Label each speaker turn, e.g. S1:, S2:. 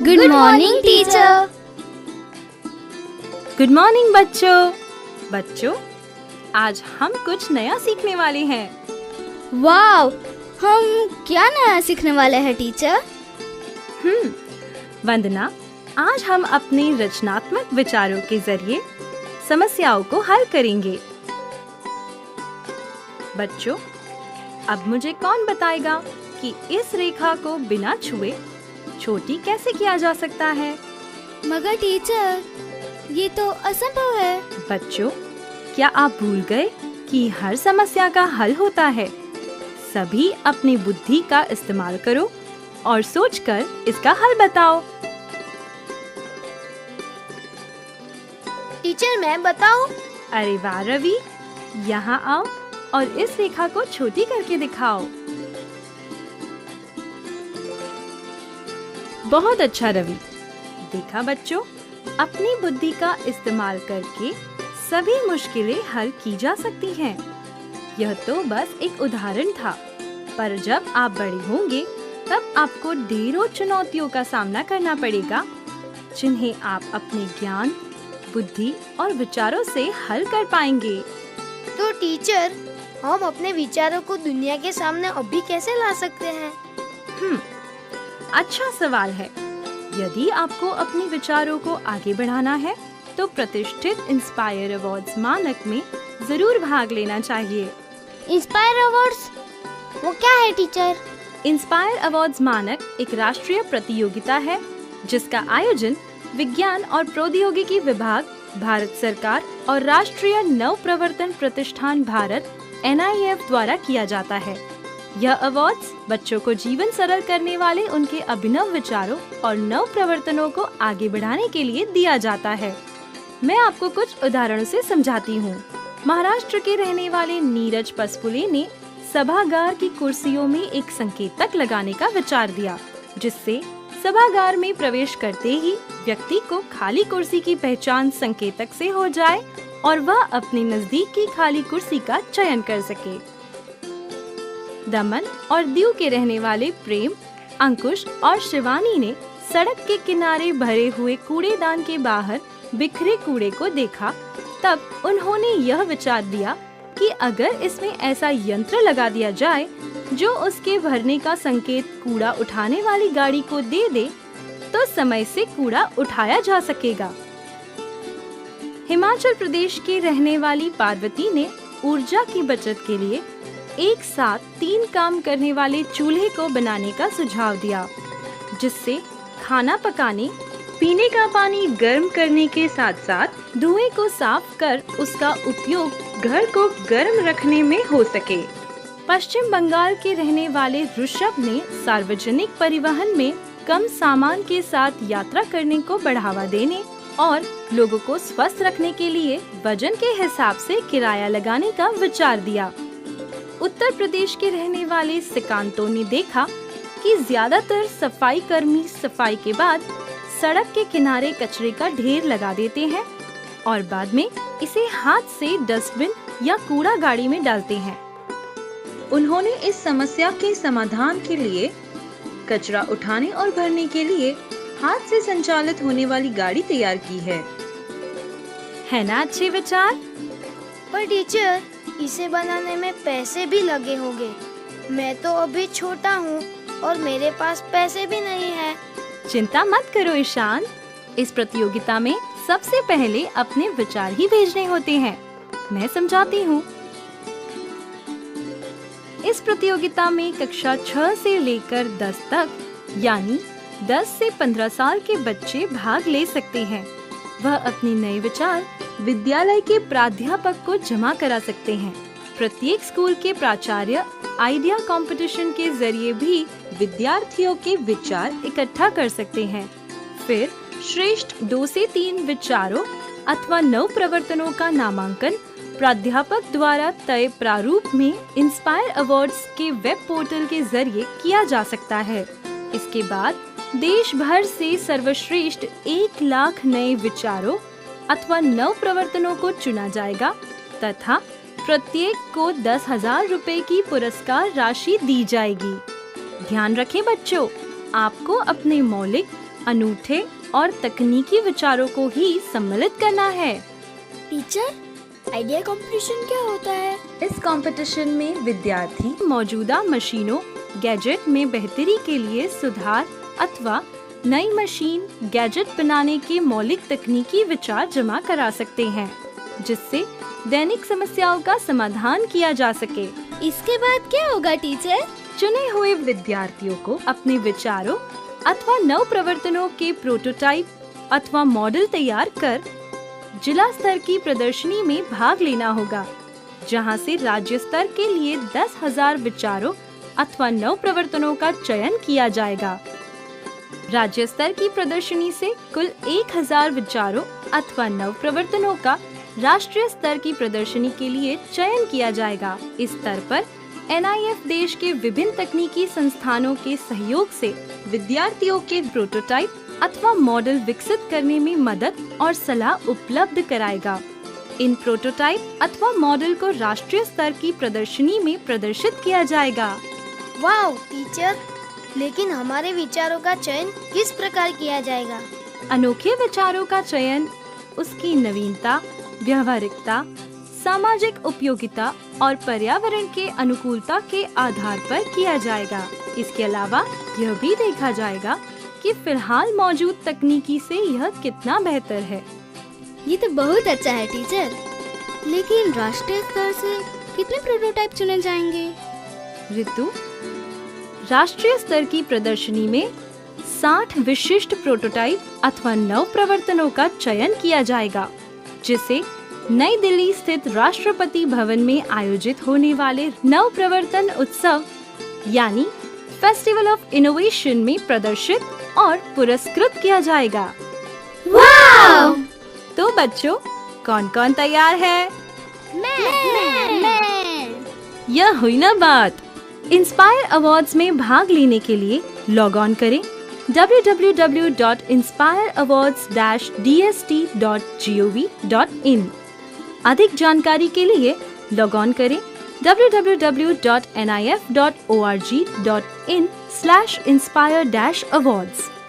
S1: Good morning teacher.
S2: Good morning बच्चों, आज हम कुछ नया सीखने वाले हैं।
S1: वाव, हम क्या नया सीखने वाले हैं टीचर?
S2: वंदना, आज हम अपने रचनात्मक विचारों के जरिए समस्याओं को हल करेंगे। बच्चों, अब मुझे कौन बताएगा कि इस रेखा को बिना छुए छोटी कैसे किया जा सकता है?
S1: मगर टीचर, ये तो असंभव है।
S2: बच्चों, क्या आप भूल गए कि हर समस्या का हल होता है? सभी अपनी बुद्धि का इस्तेमाल करो और सोचकर इसका हल बताओ।
S1: टीचर, मैं बताऊं?
S2: अरे वाह रवि, यहाँ आओ और इस रेखा को छोटी करके दिखाओ। बहुत अच्छा रवि। देखा बच्चों, अपनी बुद्धि का इस्तेमाल करके सभी मुश्किलें हल की जा सकती हैं। यह तो बस एक उदाहरण था, पर जब आप बड़े होंगे तब आपको ढेरों चुनौतियों का सामना करना पड़ेगा, जिन्हें आप अपने ज्ञान, बुद्धि और विचारों से हल कर पाएंगे।
S3: तो टीचर, हम अपने विचारों को दुनिया के सामने अभी कैसे ला सकते हैं?
S2: अच्छा सवाल है। यदि आपको अपने विचारों को आगे बढ़ाना है तो प्रतिष्ठित इंस्पायर अवार्ड्स मानक में जरूर भाग लेना चाहिए।
S1: इंस्पायर अवार्ड्स वो क्या है टीचर?
S2: इंस्पायर अवार्ड्स मानक एक राष्ट्रीय प्रतियोगिता है जिसका आयोजन विज्ञान और प्रौद्योगिकी विभाग, भारत सरकार और राष्ट्रीय नव प्रवर्तन प्रतिष्ठान भारत NIF द्वारा किया जाता है। यह अवार्ड्स बच्चों को जीवन सरल करने वाले उनके अभिनव विचारों और नव प्रवर्तनों को आगे बढ़ाने के लिए दिया जाता है। मैं आपको कुछ उदाहरणों से समझाती हूँ। महाराष्ट्र के रहने वाले नीरज पसपुले ने सभागार की कुर्सियों में एक संकेतक लगाने का विचार दिया, जिससे सभागार में प्रवेश करते ही व्यक्ति को खाली कुर्सी की पहचान संकेतक से हो जाए और वह अपनी नजदीक की खाली कुर्सी का चयन कर सके। दमन और दीव के रहने वाले प्रेम, अंकुश और शिवानी ने सड़क के किनारे भरे हुए कूड़ेदान के बाहर बिखरे कूड़े को देखा। तब उन्होंने यह विचार दिया कि अगर इसमें ऐसा यंत्र लगा दिया जाए जो उसके भरने का संकेत कूड़ा उठाने वाली गाड़ी को दे दे, तो समय से कूड़ा उठाया जा सकेगा। हिमाचल प्रदेश की रहने वाली पार्वती ने ऊर्जा की बचत के लिए एक साथ 3 काम करने वाले चूल्हे को बनाने का सुझाव दिया, जिससे खाना पकाने, पीने का पानी गर्म करने के साथ साथ धुएं को साफ कर उसका उपयोग घर को गर्म रखने में हो सके। पश्चिम बंगाल के रहने वाले ऋषभ ने सार्वजनिक परिवहन में कम सामान के साथ यात्रा करने को बढ़ावा देने और लोगों को स्वस्थ रखने के लिए वजन के हिसाब से किराया लगाने का विचार दिया। उत्तर प्रदेश के रहने वाले सिकांतो ने देखा कि ज्यादातर सफाई कर्मी सफाई के बाद सड़क के किनारे कचरे का ढेर लगा देते हैं और बाद में इसे हाथ से डस्टबिन या कूड़ा गाड़ी में डालते हैं। उन्होंने इस समस्या के समाधान के लिए कचरा उठाने और भरने के लिए हाथ से संचालित होने वाली गाड़ी तैयार की है ना अच्छे विचार?
S3: पर टीचर, इसे बनाने में पैसे भी लगे होंगे। मैं तो अभी छोटा हूँ और मेरे पास पैसे भी नहीं है।
S2: चिंता मत करो ईशान, इस प्रतियोगिता में सबसे पहले अपने विचार ही भेजने होते हैं। मैं समझाती हूँ। इस प्रतियोगिता में कक्षा 6 से लेकर 10 तक, यानी 10 से 15 साल के बच्चे भाग ले सकते हैं। वह अपने नए विचार विद्यालय के प्राध्यापक को जमा करा सकते हैं। प्रत्येक स्कूल के प्राचार्य आइडिया कंपटीशन के जरिए भी विद्यार्थियों के विचार इकट्ठा कर सकते हैं। फिर श्रेष्ठ 2 से 3 विचारों अथवा नव प्रवर्तनों का नामांकन प्राध्यापक द्वारा तय प्रारूप में इंस्पायर अवार्ड्स के वेब पोर्टल के जरिए किया जा सकता है। इसके बाद देश भर से सर्वश्रेष्ठ 1 लाख नए विचारों अथवा नव प्रवर्तनों को चुना जाएगा तथा प्रत्येक को 10,000 रुपए की पुरस्कार राशि दी जाएगी। ध्यान रखें बच्चों, आपको अपने मौलिक अनूठे और तकनीकी विचारों को ही सम्मिलित करना है।
S1: टीचर, आइडिया कंपटीशन क्या होता है?
S2: इस कंपटीशन में विद्यार्थी मौजूदा मशीनों, गैजेट में बेहतरी के लिए सुधार अथवा नई मशीन, गैजेट बनाने के मौलिक तकनीकी विचार जमा करा सकते हैं, जिससे दैनिक समस्याओं का समाधान किया जा सके।
S1: इसके बाद क्या होगा टीचर?
S2: चुने हुए विद्यार्थियों को अपने विचारों अथवा नव प्रवर्तनों के प्रोटोटाइप अथवा मॉडल तैयार कर जिला स्तर की प्रदर्शनी में भाग लेना होगा, जहां से राज्य स्तर के लिए 10,000 विचारों अथवा नव प्रवर्तनों का चयन किया जाएगा। राज्य स्तर की प्रदर्शनी से कुल 1,000 विचारों अथवा नव प्रवर्तनों का राष्ट्रीय स्तर की प्रदर्शनी के लिए चयन किया जाएगा। इस स्तर पर NIF देश के विभिन्न तकनीकी संस्थानों के सहयोग से विद्यार्थियों के प्रोटोटाइप अथवा मॉडल विकसित करने में मदद और सलाह उपलब्ध कराएगा। इन प्रोटोटाइप अथवा मॉडल को राष्ट्रीय स्तर की प्रदर्शनी में प्रदर्शित किया जाएगा।
S3: वाह टीचर, लेकिन हमारे विचारों का चयन किस प्रकार किया जाएगा?
S2: अनोखे विचारों का चयन उसकी नवीनता, व्यवहारिकता, सामाजिक उपयोगिता और पर्यावरण के अनुकूलता के आधार पर किया जाएगा। इसके अलावा यह भी देखा जाएगा कि फिलहाल मौजूद तकनीकी से यह कितना बेहतर है।
S1: ये तो बहुत अच्छा है टीचर, लेकिन राष्ट्रीय स्तर से कितने प्रोटोटाइप चुने जाएंगे?
S2: ऋतु, राष्ट्रीय स्तर की प्रदर्शनी में 60 विशिष्ट प्रोटोटाइप अथवा नव प्रवर्तनों का चयन किया जाएगा, जिसे नई दिल्ली स्थित राष्ट्रपति भवन में आयोजित होने वाले नव प्रवर्तन उत्सव यानी फेस्टिवल ऑफ इनोवेशन में प्रदर्शित और पुरस्कृत किया जाएगा।
S1: वाव!
S2: तो बच्चों, कौन कौन तैयार है?
S1: मैं।
S2: यह हुई ना बात। इंस्पायर अवार्ड्स में भाग लेने के लिए लॉग ऑन करें www.inspirareawards-dst.gov.in। अधिक जानकारी के लिए लॉग ऑन करें www.nif.org.in/inspire-awards।